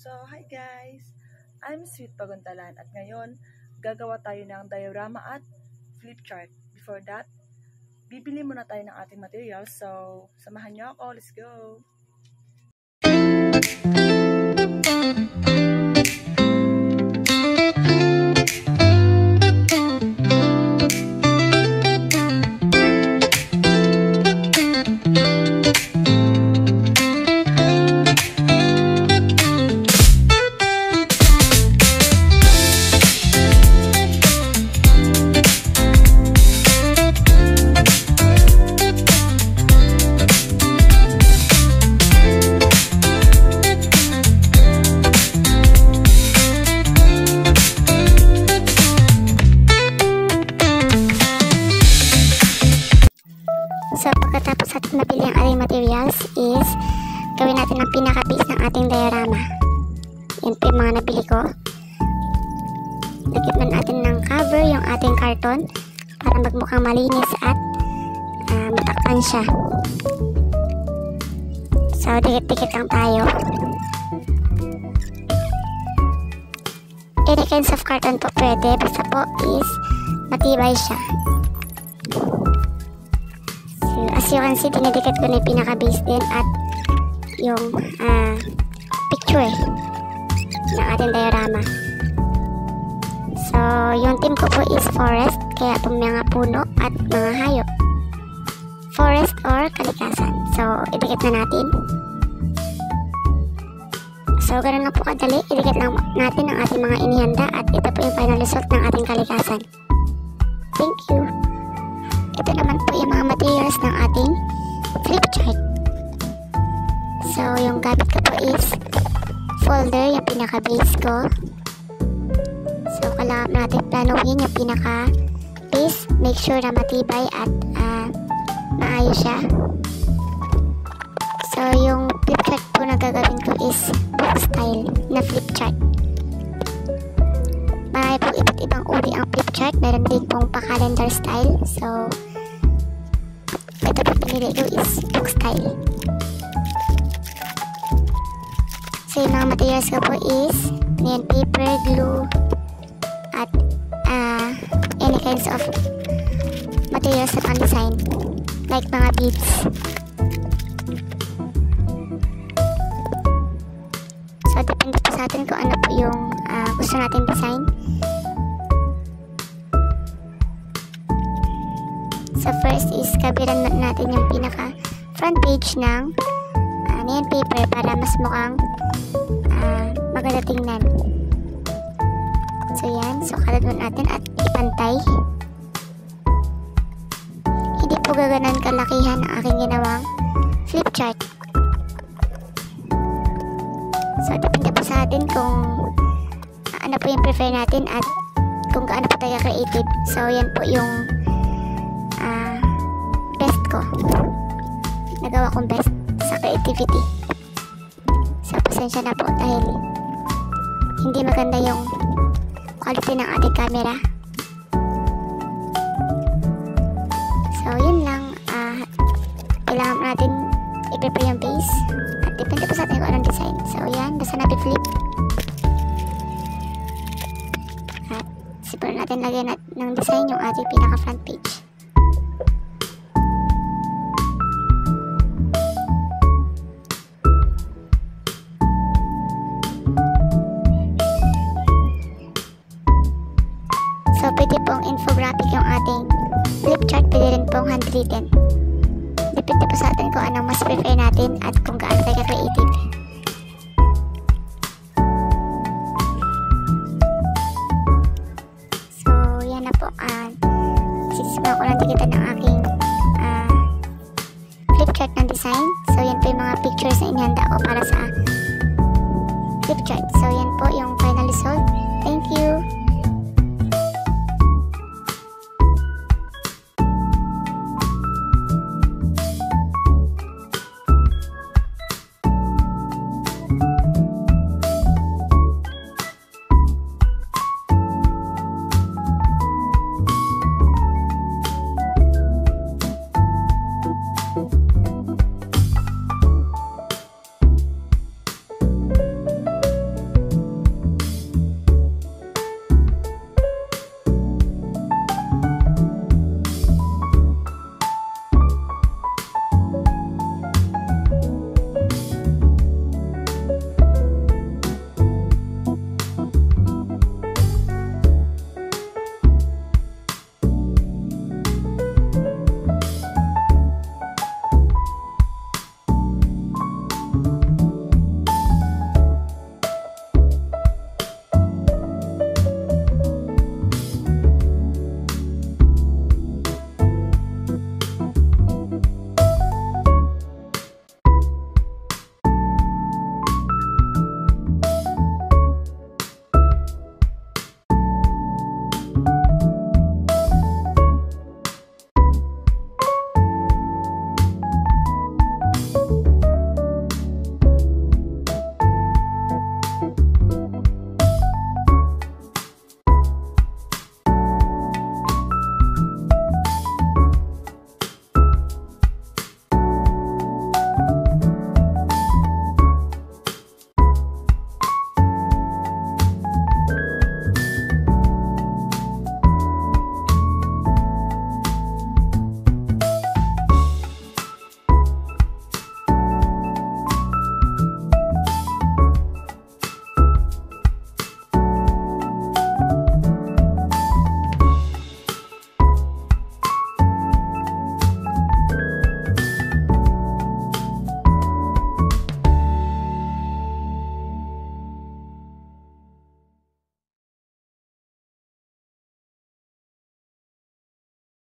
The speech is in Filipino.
So, hi guys! I'm Sweet Paguntalan at ngayon, gagawa tayo ng diorama at flip chart. Before that, bibili muna tayo ng ating materials. So, samahan niyo ako. Let's go! So, pagkatapos natin mapili ang ating materials is gawin natin ang pinaka-base ng ating diorama. Yan po yung mga nabili ko. Lagyan natin ng cover yung ating karton para magmukhang malinis at matakpan siya. So, dikit-dikit lang tayo. Any kinds of carton po pwede, basta po is matibay siya. As you can see, dinidikit ko na yung pinaka-base din at yung picture ng ating diorama. So, yung team ko po is forest, kaya po mga puno at mga hayop. Forest or kalikasan. So, idikit na natin. So, ganun lang po kadali. Idikit lang natin ang ating mga inihanda at ito po yung final result ng ating kalikasan. Thank you! Ito naman po yung mga materials ng ating flip chart. So, yung gamit ko po is folder, yung pinaka-base ko. So, kailangan natin planuhin yung pinaka-base. Make sure na matibay at maayos siya. So, yung flip chart po na gagawin ko is book style na flip chart. Marami pong iba't ibang uri ang flip chart. Meron din pong pa-calendar style. So, ito po pinili ko is book style. So, yung mga materials ko po is yan, paper, glue, at any kinds of materials na pang-design. Like mga beads. So, depende po sa atin kung ano po yung gusto natin design. So, first is kabiran natin yung pinaka front page ng yan paper para mas mukhang maganda tingnan. So, yan. So, kalat natin at ipantay. Hindi po gaganan kalakihan ang aking ginawang flip chart. So, depende po sa atin kung ano po yung prefer natin at kung gaano po tayo creative. So, yan po yung best ko. Nagawa kong best sa creativity. So, pasensya na po dahil hindi maganda yung quality ng ating camera. So, yun lang. Kailangan natin i-prepare yung base at depende po sa atin kung anong design. So, yan. Basta napi-flip. At simulan natin lagyan ng design yung ating pinaka-front page. So, pwede pong infographic yung ating flip chart. Pwede rin pong handwritten. Depende po sa atin kung anong mas prefer natin at kung gaano tayo creative. So, yan na po. Sisimulan ko lang dikitan ng aking flip chart ng design. So, yan po yung mga pictures na inihanda ko para sa flip chart. So, yan po yung